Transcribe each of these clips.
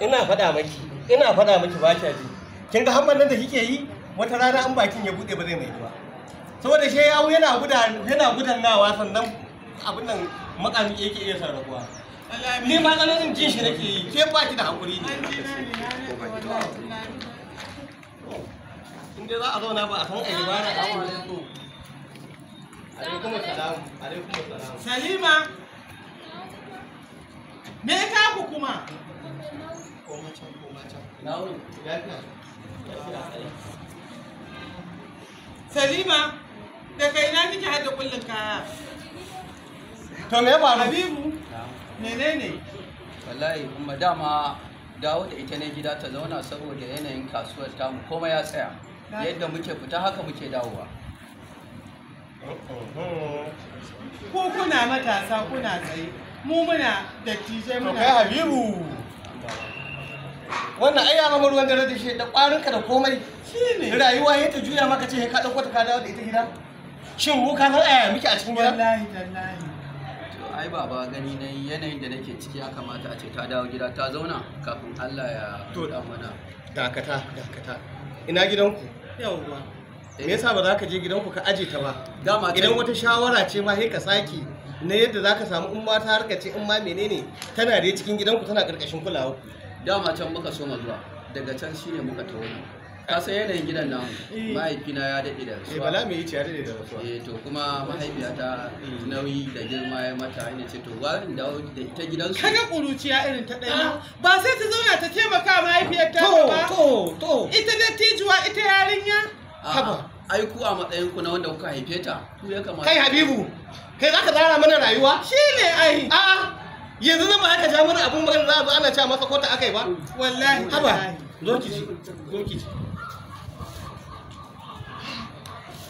ina faɗa miki ba kya ji. Kin ga hamman nan da kike yi wata rana an bakin ya bude ba zai mai ba. Saboda shi yawo yana gudannawa sannan abin nan makami yake iya sarrafuwa. Ni ma tsananin jin shi nake yi, ke ba ki da hakuri ne. Inda za a zauna ba a san ayi ba na awa ne ko. Alaikum assalam. Salima, me ka ku kuma? Koma can. Nawo, lafiya. Salima, da kai na kike hada kullun kaya? To me ya faru? Habibu, menene? Wallahi kuma dama dawo da ita ne gida ta zauna saboda yanayin kasuwar tamu komai ya tsaya. Yadda muke fita haka muke dawowa. Ko kuna matasa kuna tsaye, mu muna dattijai To muna. kai Habibu. Wannan ai ya zama ruwan dare da shi da ƙwarinka da komai. Shine. Rayuwa ya ta juya maka ce ka ɗauko ta ka dawo da ita gida. Shin mu ka san aya miki a cikin gida? Wallahi tallahi. To ai baba gani na yanayin da nake ciki ya kamata a ce ta dawo gida ta zauna kafin Allah ya buɗa mana. Dakata. Ina gidanku? Yawwa. Me yasa ba za ka je gidanku ka aje ta ba? Dama Idan wata shawara ce ma sai ka saki na yadda za ka samu in ma ta harka ce in ma menene tana da cikin gidanku tana ƙarƙashin kulawa. dama can muka so zuwa daga can shine muka tawo ka san yanayin gidan nan mahaifina ya daɗe da rasuwa. Bala me yace ya daɗe da rasuwa. To kuma mahaifiyata nauyi da girma ya mata ina ce to warin dawo da ita gidansu. Kaga kuruciya irin ta ɗaya ba sai ta zauna ta taimaka mahaifiyarta ba. To. Ita dattijuwa ita yarinya. Haba. Ai ku a matsayin ku na wanda kuka haife ta ku ya kamata. Kai Habibu, kai zaka tsara mana rayuwa? Shine ai. A'a. Yanzu nan ba aka ja mana abun magana za a zo ana cewa masa kota akai ba? Wallahi. Haba. Zo ki ji.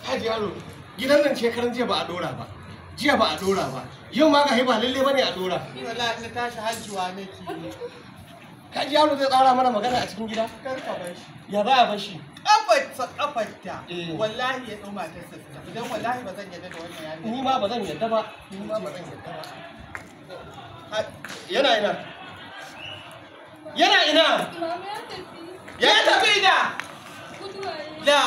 Haji yaro, gidan nan shekaran jiya ba a dora ba. Yau ma ga ba lalle bane a dora. Wallahi na tashi hajjuwa nake. Kaji yaro zai tsara mana magana a cikin gida? Kar ka bar shi. Ya za a bar shi? Kafarta. Wallahi ya ɗau matar sassa. Idan wallahi ba zan yarda da wannan yarinya. Ni ma ba zan yarda ba. Yana ina? Ya tafi da. La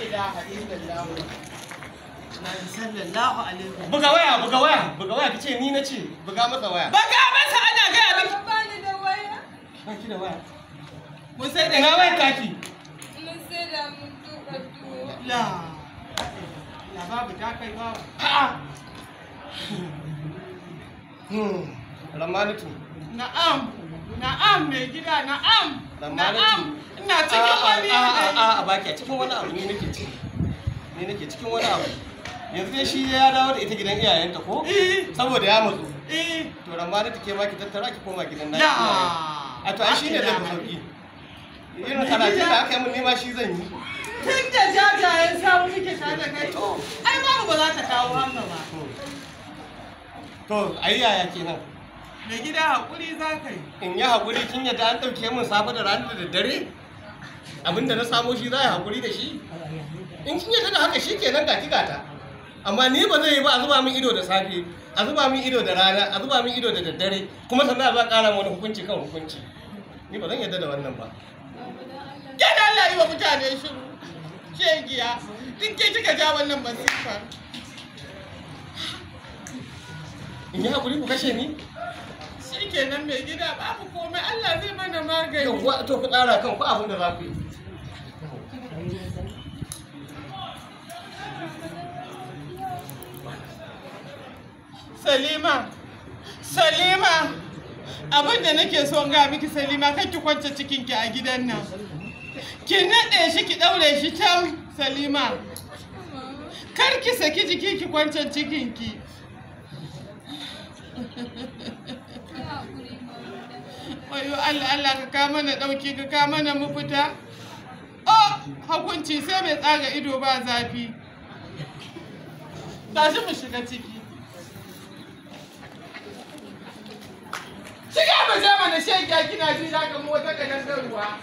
ilaha illallah. Sallallahu alaihi wasallam. Buga waya kace ni nace buga masa waya. Buga masa ana gaya miki. Bani da waya. Baki da waya. Mun sai da Ina wayar kaki? Mun sai da mun tuka tuwo. La babu ta kai babu. A'a. Ramanatu. Na'am mai gida na'am. Ramanatu. Ina cikin wani a baki a cikin wani abu ne nake cikin wani abu. Yanzu dai shi ya dawo da ita gidan iyayenta ko? Saboda ya matsu. To Ramanatu ke ma ki tattara ki koma gidan naki. A to ai shine zai fi sauki. Irin karatu da aka yi mun nema shi zan yi. Tun da jajayen samu muke tare da kai. Ai babu ba za ta kawo hannu ba. To ayi yaya kenan? Mai gida haƙuri za ka yi. In yi haƙuri kin yadda an ɗauke min safe da rana da daddare? Abinda na samo shi za a yi haƙuri da shi? In kin yadda da haka shi kenan ga gata. Amma ni ba zai yi ba a zuba min ido da safe, a zuba min ido da rana, a zuba min ido da daddare, kuma sannan a za a ƙara wani hukunci kan hukunci. Ni ba zan yadda da wannan ba. Yana Allah yi wa mutane shiru. Shegiya. Duk ke kika ja wannan masifar. In yi haƙuri ku kashe ni? Shi kenan mai gida babu komai Allah zai mana magani. Yawwa to ku tsara kanku abin da za ku yi. Salima, abin da nake son ga miki Salima, kan ki kwance cikinki a gidan nan. Ki naɗe shi ki ɗaure shi can Salima. Kar ki saki jiki ki kwance cikinki. Wayo Allah ka ka mana ɗauki ka ka mana mafita. Oh, hukunci sai mai tsaga ido ba zafi. Tashi mu shiga ciki. Shiga ba zama na shege kina ji za ka mu wata kanan ruwa.